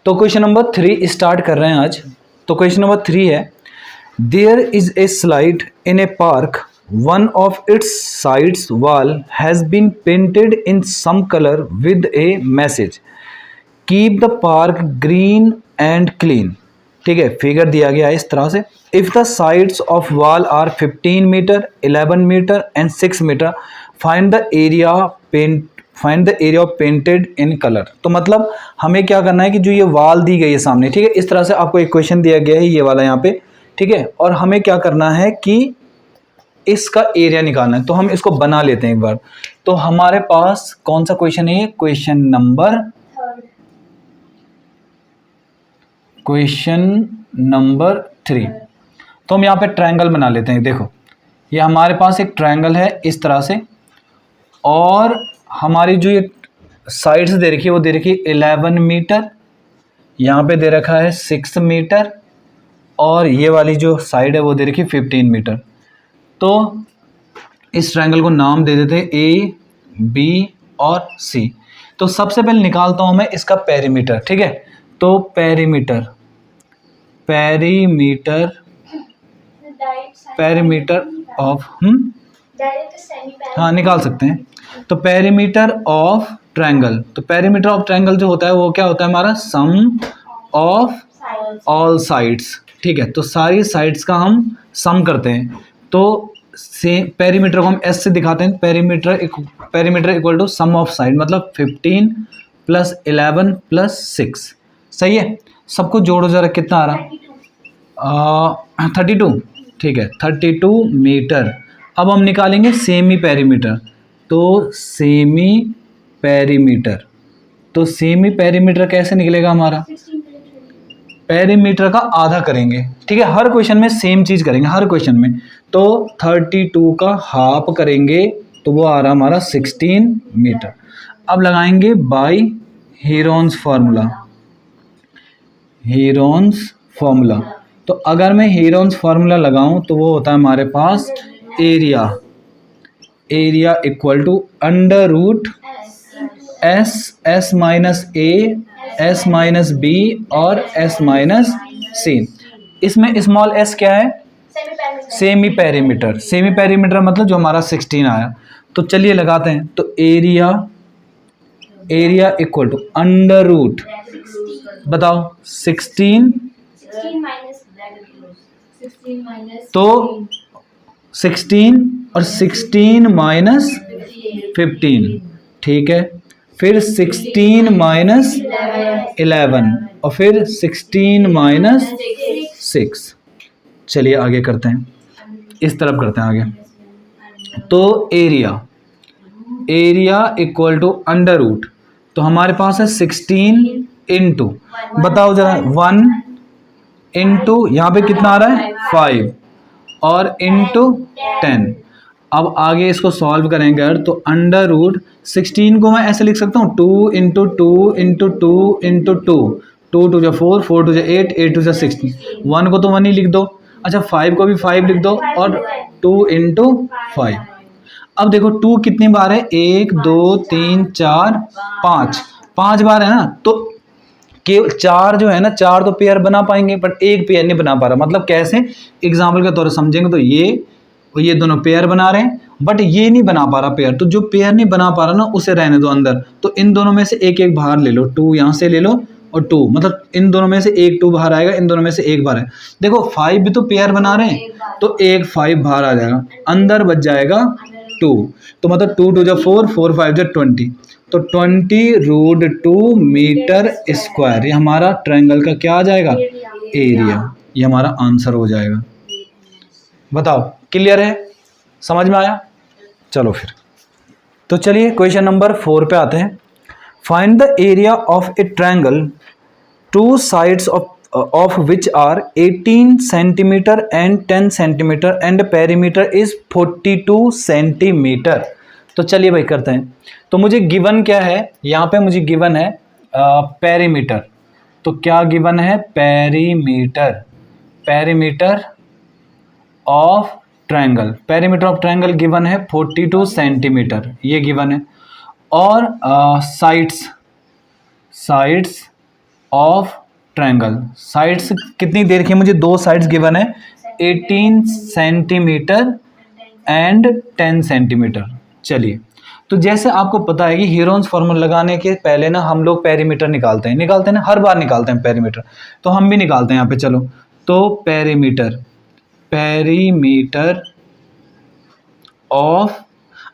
तो question number 3 start कर रहे हैं आज। तो क्वेश्चन नंबर 3 है, there is a slide in a park, one of its sides wall has been painted in some colour with a message, keep the park green and clean. ठीक है, figure दिया गया है इस तरह से। If the sides of wall are 15 meter, 11 meter and 6 meter, find the area of painted in colour. तो मतलब हमें क्या करना है कि जो ये वॉल दी गई है सामने, ठीक है, इस तरह से आपको एक क्वेश्चन दिया गया है ये वाला यहाँ पे, ठीक है, और हमें क्या करना है कि इसका एरिया निकालना है। तो हम इसको बना लेते हैं एक बार। तो हमारे पास कौन सा क्वेश्चन है? Question number 3। तो हम यहाँ पे ट्रायंगल बना लेते हैं। देखो, ये हमारे पास एक ट्रायंगल है इस तरह से, और हमारी जो ये साइड्स दे रखी है वो दे रखी है 11 मीटर, यहाँ पे दे रखा है 6 मीटर, और ये वाली जो साइड है वो दे रखी है 15 मीटर। तो इस ट्रायंगल को नाम दे देते हैं ए, बी और सी। तो सबसे पहले निकालता हूँ मैं इसका पेरीमीटर। ठीक है, तो पेरीमीटर ऑफ हाँ निकाल सकते हैं। तो पेरीमीटर ऑफ ट्रायंगल, तो पेरीमीटर ऑफ ट्रायंगल जो होता है वो क्या होता है हमारा? सम ऑफ ऑल साइड्स। ठीक है, तो सारी साइड्स का हम सम करते हैं। तो पेरीमीटर को हम एस से दिखाते हैं। Perimeter equal to sum of side, मतलब 15 प्लस 11 प्लस 6। सही है, सबको जोड़ो जरा, कितना आ रहा? 32। ठीक है, 32 मीटर। अब हम निकालेंगे सेमी पेरीमीटर। तो सेमी पेरीमीटर कैसे निकलेगा हमारा? पेरीमीटर का आधा करेंगे। ठीक है, हर क्वेश्चन में सेम चीज़ करेंगे, हर क्वेश्चन में। तो 32 का हाफ करेंगे तो वो आ रहा हमारा 16 मीटर। अब लगाएंगे बाई हीरोन्स फार्मूला। तो अगर मैं हीरोन्स फार्मूला लगाऊं तो वो होता है हमारे पास area equal to under root S minus A, S minus B और एस माइनस सी। इसमें स्मॉल एस क्या है? सेमी पेरीमीटर मतलब जो हमारा 16 आया। तो चलिए लगाते हैं। तो area equal to under root, बताओ 16, तो 16 और 16 माइनस 15। ठीक है, फिर 16 माइनस 11 और फिर 16 माइनस 6। चलिए आगे करते हैं, इस तरफ करते हैं आगे। तो area equal to under root, तो हमारे पास है 16 इंटू, बताओ जरा, 1 इंटू यहाँ पे कितना आ रहा है? 5 और इंटू 10। अब आगे इसको सॉल्व करेंगे अगर, तो अंडर रूट 16 को मैं ऐसे लिख सकता हूँ 2 इंटू 2 इंटू 2 इंटू 2, 2 टू जा 4, 4 टू जा 8, 8 टू जा 16। 1 को तो 1 ही लिख दो। अच्छा, 5 को भी 5 लिख दो, और 2 इंटू 5। अब देखो 2 कितनी बार है? 1 2 3 4 5 बार है ना। तो केवल 4 जो है ना, 4 तो पेयर बना पाएंगे, पर एक पेयर नहीं बना पा रहा। मतलब कैसे? एग्जाम्पल के तौर पर समझेंगे तो ये दोनों पेयर बना रहे हैं, बट ये नहीं बना पा रहा पेयर। तो जो पेयर नहीं बना पा रहा ना, उसे रहने दो अंदर। तो इन दोनों में से एक एक बाहर ले लो। 2 यहाँ से ले लो और 2, मतलब इन दोनों में से एक 2 बाहर आएगा, इन दोनों में से एक बाहर है। देखो 5 भी तो पेयर बना रहे हैं, तो एक 5 बाहर आ जाएगा, अंदर बच जाएगा 2। तो मतलब 2 टू जा 4, 4 5 जा 20। तो 20 रूट 2 मीटर स्क्वायर, ये हमारा ट्रायंगल का क्या आ जाएगा? एरिया। ये हमारा आंसर हो जाएगा। बताओ, क्लियर है? समझ में आया? चलो फिर, तो चलिए क्वेश्चन नंबर 4 पे आते हैं। Find the area of a triangle, two sides of which are 18 centimeter and 10 centimeter and perimeter is 42 centimeter. तो चलिए भाई करते हैं। तो मुझे गिवन क्या है? यहाँ पे मुझे गिवन है पेरीमीटर। तो क्या गिवन है? Perimeter of triangle. Perimeter of triangle given है 42 सेंटीमीटर, ये गिवन है। और साइड्स ऑफ ट्रायंगल। साइड्स कितनी देर की, मुझे दो साइड्स गिवन है 18 सेंटीमीटर एंड 10 सेंटीमीटर। चलिए, तो जैसे आपको पता है कि हीरोन्स फॉर्मूला लगाने के पहले ना हम लोग पेरीमीटर निकालते हैं ना, हर बार निकालते हैं पेरीमीटर, तो हम भी निकालते हैं यहाँ पे। चलो, तो पेरीमीटर ऑफ,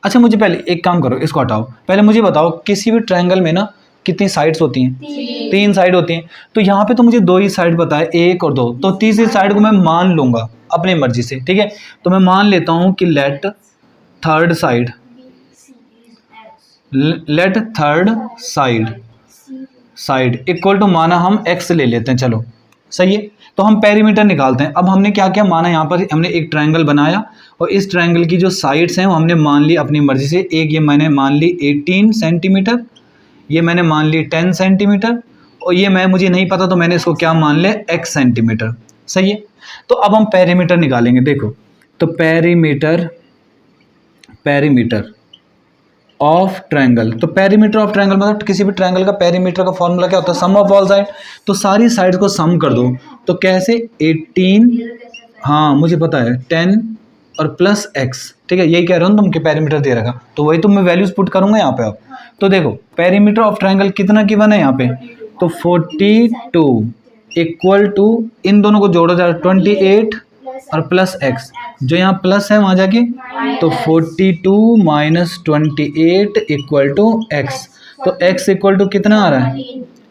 अच्छा मुझे पहले एक काम करो, इसको हटाओ, पहले मुझे बताओ किसी भी ट्रायंगल में ना कितनी साइड्स होती हैं? तीन साइड होती हैं। तो यहाँ पे तो मुझे दो ही साइड पता है, एक और दो, तो तीसरी साइड को मैं मान लूंगा अपनी मर्जी से, ठीक है। तो मैं मान लेता हूँ कि let third side equal to माना हम x ले लेते हैं, चलो सही है। तो हम पेरीमीटर निकालते हैं। अब हमने क्या क्या माना, यहाँ पर हमने एक ट्रायंगल बनाया और इस ट्रायंगल की जो साइड्स हैं वो हमने मान ली अपनी मर्जी से। एक ये मैंने मान ली 18 सेंटीमीटर, ये मैंने मान ली 10 सेंटीमीटर, और ये मुझे नहीं पता तो मैंने इसको क्या मान लिया, x सेंटीमीटर, सही है। तो अब हम पेरीमीटर निकालेंगे। देखो, तो पेरीमीटर ऑफ ट्रायंगल, तो पेरीमीटर ऑफ ट्रायंगल मतलब किसी भी ट्रायंगल का पेरीमीटर का फॉर्मूला क्या होता है, सम ऑफ ऑल साइड। तो सारी साइड को सम कर दो, तो कैसे, 18, हाँ मुझे पता है 10 और प्लस x, ठीक है, यही कह रहा हूँ तुम कि पेरीमीटर दे रखा, तो वही तो मैं वैल्यूज पुट करूंगा यहाँ पे। अब तो देखो पेरीमीटर ऑफ ट्रायंगल कितना गिवन है यहाँ पे, तो 42 इक्वल टू, इन दोनों को जोड़ो जाए 28 और प्लस x, जो यहाँ प्लस है वहाँ जाके, तो 42 माइनस 28 इक्वल टू x। तो x इक्वल टू कितना आ रहा है,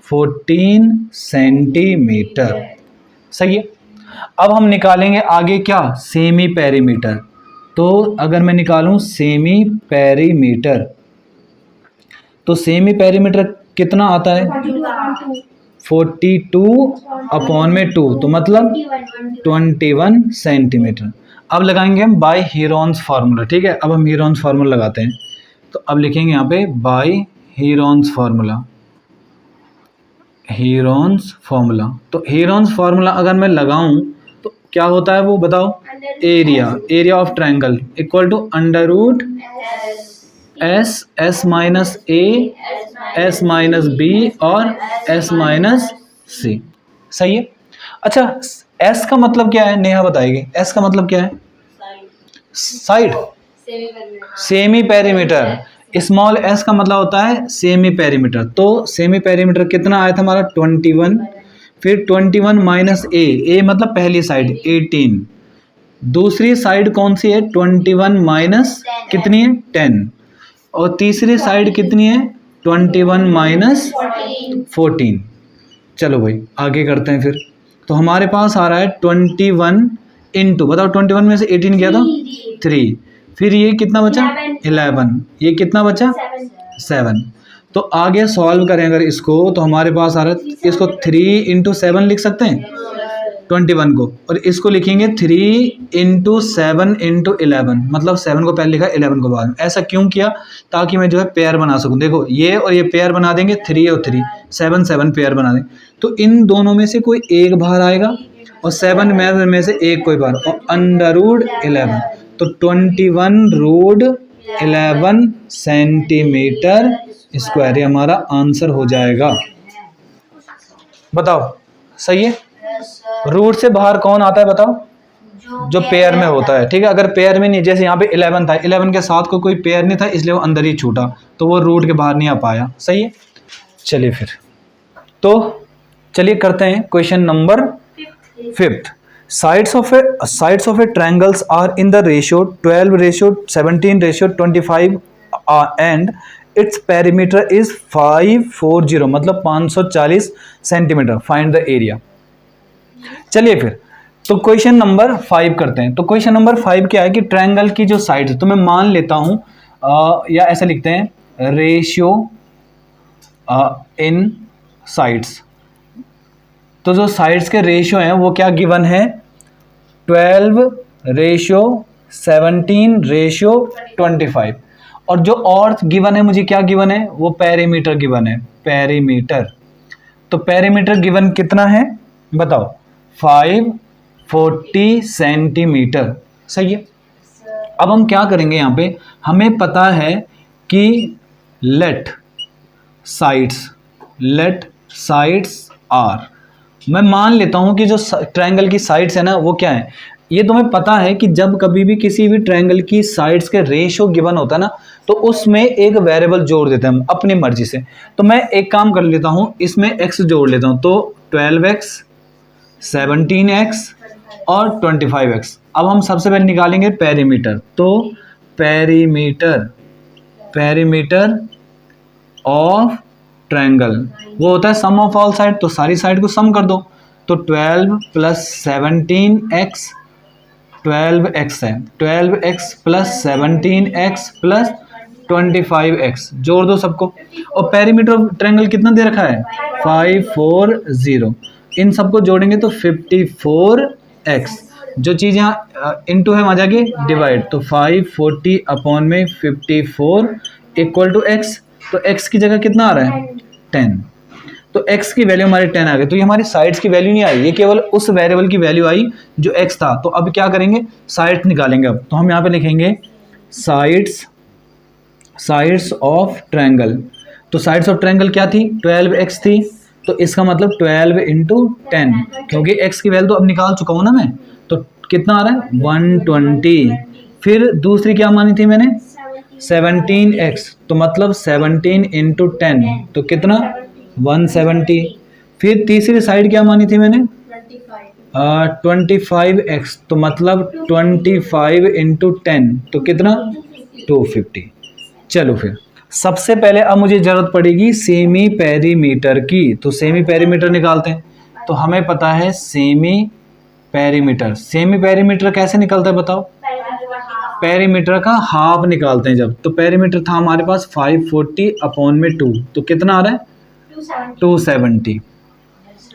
14 सेंटीमीटर, सही है। अब हम निकालेंगे आगे क्या, सेमी पेरीमीटर। तो अगर मैं निकालूं सेमी पेरीमीटर, तो सेमी पेरीमीटर कितना आता है, 42 अपॉन में 2, तो मतलब 21 सेंटीमीटर। अब लगाएंगे हम बाय हीरोन्स फार्मूला, ठीक है। अब हम हीरोन्स फार्मूला लगाते हैं, तो अब लिखेंगे यहाँ पे बाय हीरोन्स फार्मूला। तो हीरोन्स फार्मूला अगर मैं लगाऊं तो क्या होता है वो बताओ, area of triangle equal to under root S minus A, S minus B और एस माइनस सी, सही है। अच्छा, एस का मतलब क्या है, नेहा बताएगी, एस का मतलब क्या है, side, semi perimeter. Small S का मतलब होता है सेमी पेरीमीटर। तो सेमी पेरीमीटर कितना आया था हमारा, 21, फिर 21 माइनस ए मतलब पहली साइड 18, दूसरी साइड कौन सी है, 21 माइनस कितनी है, 10, और तीसरी साइड कितनी है, 21 माइनस 14। चलो भाई आगे करते हैं फिर। तो हमारे पास आ रहा है 21 इंटू, बताओ 21 में से 18 गया था 3, फिर ये कितना बचा 11, ये कितना बचा 7। तो आगे सॉल्व करें अगर इसको, तो हमारे पास आ रहा है, इसको 3 इंटू 7 लिख सकते हैं 21 को, और इसको लिखेंगे 3 इंटू 7 इंटू 11, मतलब 7 को पहले लिखा 11 को बाद में। ऐसा क्यों किया, ताकि मैं जो है पेयर बना सकूं। देखो ये और ये पेयर बना देंगे, 3 और 3, 7 पेयर बना देंगे। तो इन दोनों में से कोई एक बाहर आएगा और 7 में से एक कोई बाहर, और अंडर रूट 11, तो 21 रूट 11 सेंटीमीटर स्क्वायर, ये हमारा आंसर हो जाएगा। बताओ सही है। रूट से बाहर कौन आता है बताओ, जो पेयर में होता है, ठीक है। अगर पेयर में नहीं, जैसे यहाँ पे 11 था, 11 के साथ कोई पेयर नहीं था, इसलिए वो अंदर ही छूटा, तो वो रूट के बाहर नहीं आ पाया, सही है। चलिए फिर, तो चलिए करते हैं question number 5th। Sides of a triangles are in the ratio 12:17:25 and its perimeter is 540, मतलब 540 सेंटीमीटर। Find the area. चलिए फिर, तो क्वेश्चन नंबर 5 करते हैं। तो क्वेश्चन नंबर 5 क्या है कि ट्रायंगल की जो साइड है, तो मैं मान लेता हूं या ऐसा लिखते हैं, रेशियो इन साइड्स। तो जो साइड्स के रेशियो हैं वो क्या गिवन है, 12:17:25, और जो और गिवन है मुझे क्या गिवन है, वो पेरीमीटर गिवन है, पेरीमीटर। तो पेरीमीटर गिवन कितना है बताओ, 540 सेंटीमीटर, सही है। अब हम क्या करेंगे, यहाँ पे हमें पता है कि लेट साइड्स आर। मैं मान लेता हूँ कि जो ट्रायंगल की साइड्स है ना वो क्या है, ये तुम्हें पता है कि जब कभी भी किसी भी ट्रायंगल की साइड्स के रेशियो गिवन होता है ना तो उसमें एक वेरिएबल जोड़ देते हैं हम अपनी मर्जी से। तो मैं एक काम कर लेता हूँ, इसमें x जोड़ लेता हूँ, तो 12x, 17x और 25x। अब हम सबसे पहले निकालेंगे पेरीमीटर। तो पेरीमीटर ऑफ ट्रायंगल वो होता है सम ऑफ ऑल साइड, तो सारी साइड को सम कर दो। तो 12 प्लस 17x 12x है, 12x plus 17x plus 25x जोड़ दो सबको। और पेरीमीटर ऑफ ट्रायंगल कितना दे रखा है 540, इन सबको जोड़ेंगे तो 54x। जो चीज़ यहाँ इनटू है वहाँ जाके डिवाइड, तो 540 अपॉन में 54 इक्वल टू x। तो x की जगह कितना आ रहा है 10, तो x की वैल्यू हमारी 10 आ गई। तो ये हमारी साइड्स की वैल्यू नहीं आई, ये केवल उस वेरिएबल की वैल्यू आई जो x था। तो अब क्या करेंगे, साइड्स निकालेंगे। अब तो हम यहाँ पे लिखेंगे साइड्स ऑफ ट्रायंगल। तो साइड्स ऑफ ट्रायंगल क्या थी 12x थी, तो इसका मतलब 12 इंटू 10, क्योंकि x की वैल्यू तो अब निकाल चुका हूँ ना मैं, तो कितना आ रहा है 120। फिर दूसरी क्या मानी थी मैंने 17x, तो मतलब 17 इंटू 10 तो कितना 170। फिर तीसरी साइड क्या मानी थी मैंने 25x, तो मतलब 25 इंटू 10 तो कितना 250। चलो फिर सबसे पहले अब मुझे ज़रूरत पड़ेगी सेमी पेरीमीटर की, तो सेमी पेरीमीटर निकालते हैं। तो हमें पता है सेमी पेरीमीटर कैसे निकलता है बताओ, पेरीमीटर का हाफ निकालते हैं जब। तो पेरीमीटर था हमारे पास 540 अपॉन में 2, तो कितना आ रहा है 270।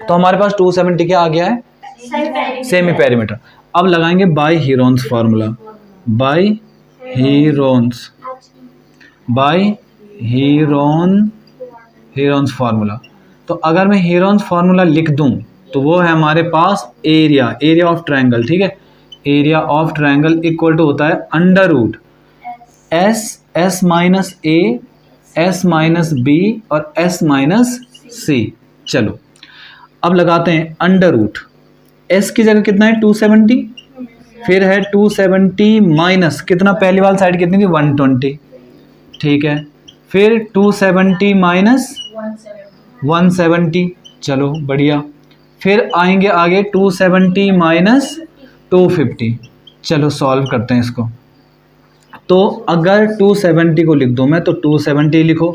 तो हमारे पास 270 क्या आ गया है सेमी पेरीमीटर। अब लगाएंगे by Heron's formula, by Heron's formula. तो अगर मैं हीरोन्स फार्मूला लिख दूं तो वो है हमारे पास एरिया ऑफ ट्रायंगल, ठीक है। Area of triangle equal to होता है अंडर रूट एस माइनस ए, एस माइनस बी और एस माइनस सी। चलो अब लगाते हैं अंडर रूट, एस की जगह कितना है 270, फिर है 270 माइनस कितना, पहली वाली साइड कितनी थी 120, ठीक है। फिर 270 माइनस 170, चलो बढ़िया। फिर आएंगे आगे 270 माइनस 250, चलो सॉल्व करते हैं इसको। तो अगर 270 को लिख दूं मैं तो 270 लिखो,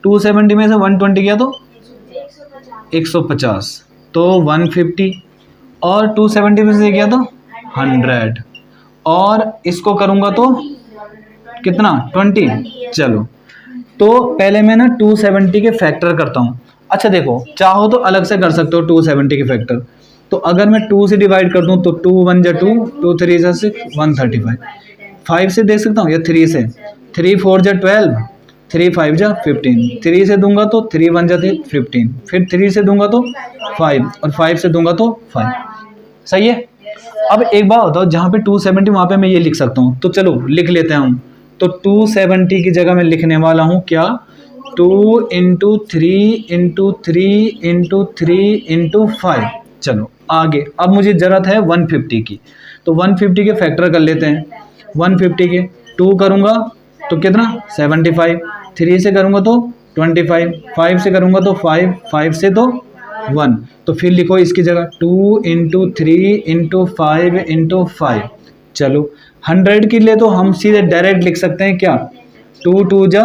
270 में से 120 गया तो 150, तो 150, और 270 में से गया तो 100, और इसको करूंगा तो कितना 20। चलो तो पहले मैं ना 270 के फैक्टर करता हूँ। अच्छा देखो, चाहो तो अलग से कर सकते हो 270 के फैक्टर। तो अगर मैं 2 से डिवाइड कर दूं तो 2 1 जा 2, 2 3 जा 6, 135। 5 से देख सकता हूँ या 3 से, 3 4 जा 12, 3 5 जा 15, 3 से दूंगा तो 3 1 जा 15, फिर 3 से दूंगा तो 5, और 5 से दूंगा तो 5। सही है। अब एक बात बताओ, जहाँ पे 270 वहाँ पे मैं ये लिख सकता हूँ, तो चलो लिख लेते हैं हम। तो 270 की जगह मैं लिखने वाला हूँ क्या 2 इंटू 3 इंटू 3 इंटू 3 इंटू 5। चलो आगे, अब मुझे ज़रूरत है 150 की, तो 150 के फैक्टर कर लेते हैं। 150 के 2 करूँगा तो कितना 75, 3 से करूँगा तो 25, 5 से करूँगा तो 5, 5 से तो 1, तो फिर लिखो इसकी जगह 2 इंटू 3 इंटू 5 इंटू 5। चलो 100 के लिए तो हम सीधे डायरेक्ट लिख सकते हैं क्या 2 2 जा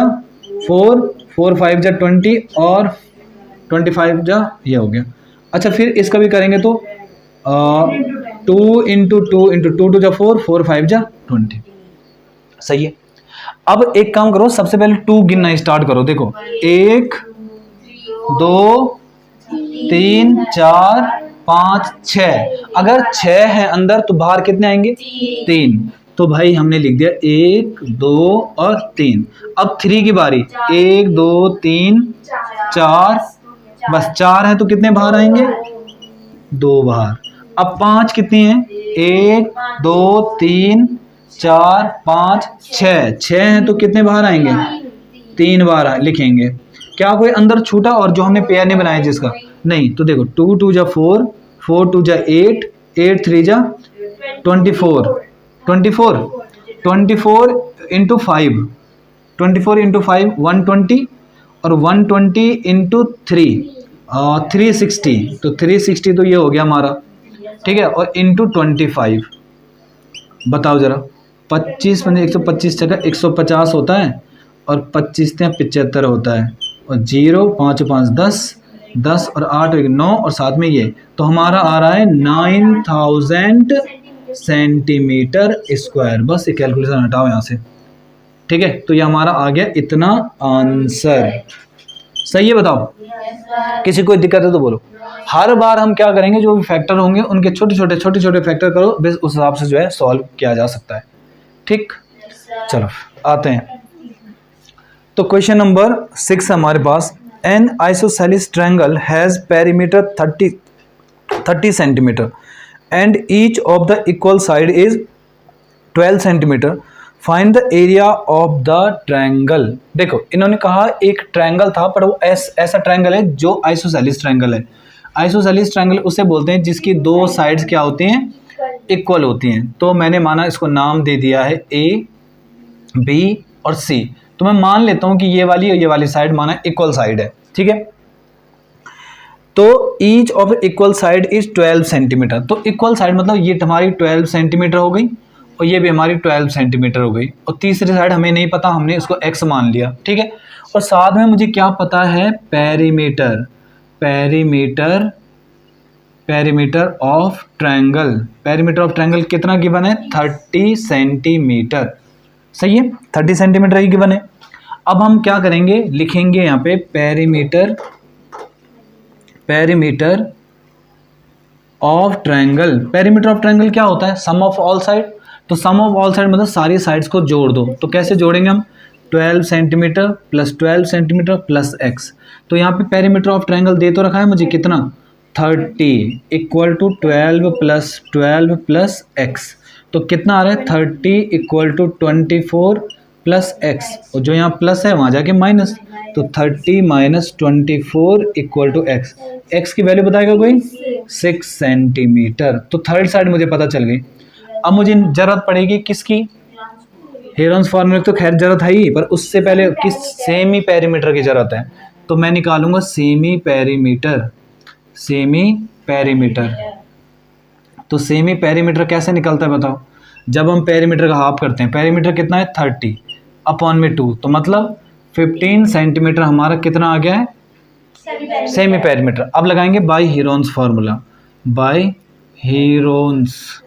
4, 4 5 जा 20, और 25 जा ये हो गया। अच्छा फिर इसका भी करेंगे तो 2 इंटू 2 इंटू 2 2 जा 4, 4 5 जा 20। सही है। अब एक काम करो, सबसे पहले 2 गिनना स्टार्ट करो। देखो 1 2 3 4 5 6, अगर 6 है अंदर तो बाहर कितने आएंगे 3, तो भाई हमने लिख दिया 1 2 और 3। अब 3 की बारी, 1 2 3 4, बस 4 है तो कितने बाहर आएंगे 2 बाहर। अब 5 कितनी है 1 2 3 4 5 6, 6 है तो कितने बाहर आएंगे 3 बार लिखेंगे। क्या कोई अंदर छूटा और जो हमने पेयर नहीं बनाया जिसका, नहीं, तो देखो 2 2 जा 4, 4 2 जा 8, 8 3 जा 24, 24 24 इंटू 5, 24 इंटू 5 120, और 120 इंटू 3 360, तो 360 तो ये हो गया हमारा, ठीक है, और इंटू 25। बताओ जरा, 25 में 125 जगह 150 होता है, और 25 से 75 होता है, और 0 5 5 10, 10 और 8 9, और साथ में ये, तो हमारा आ रहा है 9000 सेंटीमीटर स्क्वायर। बस ये कैलकुलेशन हटाओ यहाँ से, ठीक है, तो ये हमारा आ गया इतना आंसर। सही है, बताओ किसी कोई दिक्कत है तो बोलो। हर बार हम क्या करेंगे, जो भी फैक्टर होंगे उनके छोटे छोटे फैक्टर करो, बस उस हिसाब से जो है सॉल्व किया जा सकता है। ठीक, चलो आते हैं। तो क्वेश्चन नंबर 6 हमारे पास, an isosceles triangle has perimeter 30 centimetre and each of the equal side is 12 centimetre, find the area of the triangle. देखो इन्होंने कहा एक ट्रायंगल था, पर वो ऐसा ट्रायंगल है जो आइसोसेलेस ट्रायंगल है। आइसोसेलेस ट्रायंगल उसे बोलते हैं जिसकी दो साइड्स क्या होती हैं, इक्वल होती हैं। तो मैंने माना इसको नाम दे दिया है ए, बी और सी। तो मैं मान लेता हूं कि ये वाली और ये वाली साइड माना इक्वल साइड है, ठीक है। तो each of equal side is 12 centimetre. तो इक्वल साइड मतलब ये हमारी 12 सेंटीमीटर हो गई, और ये भी हमारी 12 सेंटीमीटर हो गई, और तीसरी साइड हमें नहीं पता, हमने इसको x मान लिया, ठीक है। और साथ में मुझे क्या पता है, perimeter, perimeter perimeter of triangle. Perimeter of triangle कितना गिवन है, 30 सेंटीमीटर। सही है, 30 सेंटीमीटर ही गिवन है। अब हम क्या करेंगे, लिखेंगे यहाँ पे perimeter, perimeter of triangle. Perimeter of triangle क्या होता है, सम ऑफ ऑल साइड। तो सम ऑफ ऑल साइड मतलब सारी साइड्स को जोड़ दो। तो कैसे जोड़ेंगे हम, 12 centimetre plus 12 centimetre plus x। तो यहाँ पे पेरीमीटर ऑफ ट्रायंगल दे तो रखा है मुझे कितना, 30 इक्वल टू 12 प्लस x। तो कितना आ रहा है, 30 इक्वल टू 24 प्लस x, और जो यहाँ प्लस है वहाँ जाके माइनस, तो 30 minus 24 equal to x। x की वैल्यू बताएगा कोई, 6 सेंटीमीटर। तो थर्ड साइड मुझे पता चल गई। अब मुझे जरूरत पड़ेगी किसकी, हेरोन्स फॉर्मूले तो खैर जरूरत है ही, पर उससे पहले किस, सेमी पेरीमीटर की जरूरत है। तो मैं निकालूंगा सेमी पेरीमीटर, सेमी पेरीमीटर। तो सेमी पेरीमीटर कैसे निकलता है बताओ, जब हम पेरीमीटर का हाफ करते हैं, पेरीमीटर कितना है 30 अपॉन में 2, तो मतलब 15 सेंटीमीटर हमारा कितना आ गया है, सेमी पेरीमीटर। अब लगाएंगे by Heron's formula, by Heron's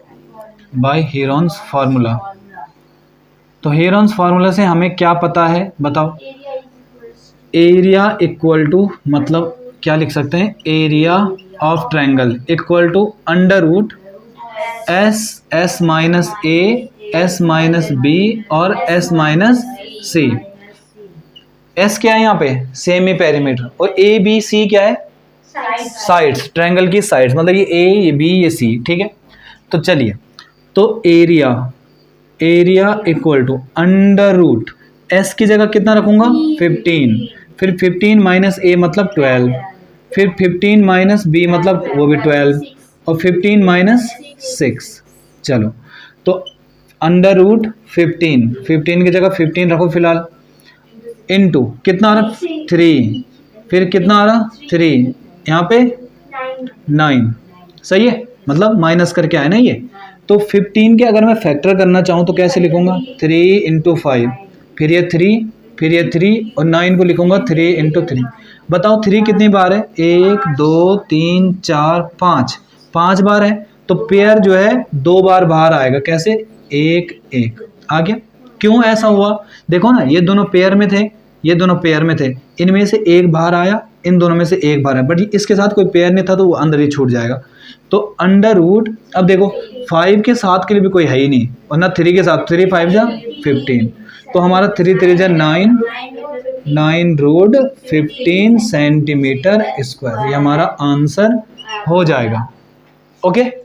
formula. तो हेरोन्स फार्मूला से हमें क्या पता है बताओ, एरिया इक्वल टू, मतलब क्या लिख सकते हैं, area of triangle equal to under root S minus A, S minus B और एस माइनस सी। एस क्या है यहाँ पे, सेमी पेरीमीटर, और ए बी सी क्या है, साइड्स, ट्रायंगल की साइड्स, मतलब ये ए, ये बी, ये सी, ठीक है। तो चलिए, तो area equal to under root S की जगह कितना रखूंगा, 15, फिर 15 माइनस ए मतलब 12, फिर 15 माइनस बी मतलब वो भी 12, और 15 माइनस 6। चलो, तो अंडर रूट 15 की जगह 15 रखो फिलहाल, इनटू कितना आ रहा 3, फिर कितना आ रहा 3, यहाँ पे 9। सही है, मतलब माइनस करके आए ना ये। तो 15 के अगर मैं फैक्टर करना चाहूँ तो कैसे लिखूंगा, 3 इंटू 5, फिर ये 3, फिर ये 3, और 9 को लिखूंगा 3 इंटू 3। बताओ 3 कितनी बार है, 1 2 3 4 5, 5 बार है। तो पेयर जो है 2 बार बाहर आएगा, कैसे, 1 1 आ गया। क्यों ऐसा हुआ, देखो ना, ये दोनों पेयर में थे, ये दोनों पेयर में थे, इनमें से एक बाहर आया, इन दोनों में से एक बाहर आया, बट इसके साथ कोई पेयर नहीं था तो वो अंदर ही छूट जाएगा। तो अंडर रूट, अब देखो 5 के साथ के लिए भी कोई है ही नहीं, और ना 3 के साथ, 3 5 जा 15, तो हमारा 3 3 जा 9 रूट 15 सेंटीमीटर स्क्वायर, ये हमारा आंसर हो जाएगा। ओके।